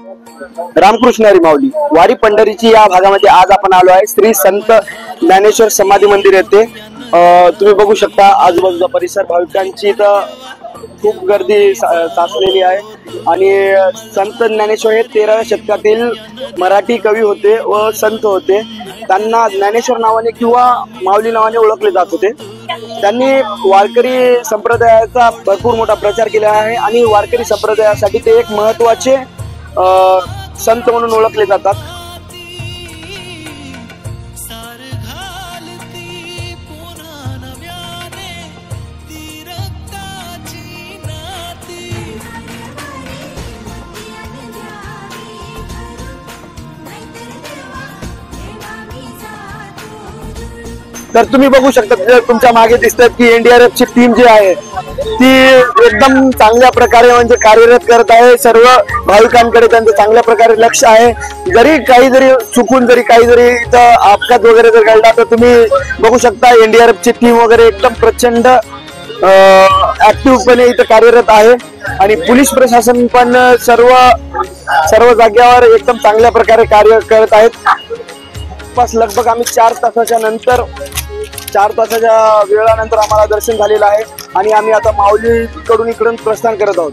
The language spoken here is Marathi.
रामकृष्ण हरी माऊली वारी पंढरीची या भागामध्ये आज आपण आलो आहे श्री संत ज्ञानेश्वर समाधी मंदिर येथे। तुम्ही बघू शकता आजूबाजूचा परिसर भाविकांची तर खूप गर्दी साचलेली आहे। आणि संत ज्ञानेश्वर हे 13व्या शतकातील मराठी कवी होते व संत होते। त्यांना ज्ञानेश्वर नावाने किंवा माऊली नावाने ओळखले जात होते। त्यांनी वारकरी संप्रदायाचा भरपूर मोठा प्रचार केला आहे आणि वारकरी संप्रदायासाठी ते एक महत्त्वाचे संत म्हणून ओळखले जातात। तर तुम्ही बघू शकता तुमच्या मागे दिसतात की एनडीआरएफ ची टीम जी आहे ती एकदम चांगल्या प्रकारे म्हणजे कार्यरत करत आहे। सर्व भाविकांकडे त्यांचं चांगल्या प्रकारे लक्ष आहे। जरी चुकून काही जरी इथं अपघात वगैरे जर घडला तर तुम्ही बघू शकता एनडीआरएफ ची टीम वगैरे एकदम प्रचंड ऍक्टिव्हपणे इथं कार्यरत आहे। आणि पोलीस प्रशासन पण सर्व जागेवर एकदम चांगल्या प्रकारे कार्य करत आहेत। लगभग आम्ही 4 तासाच्या वेळानंतर आम्हाला दर्शन झालेलं आहे आणि आम्ही आता माऊलीकडून इकडून प्रस्थान करत आहोत।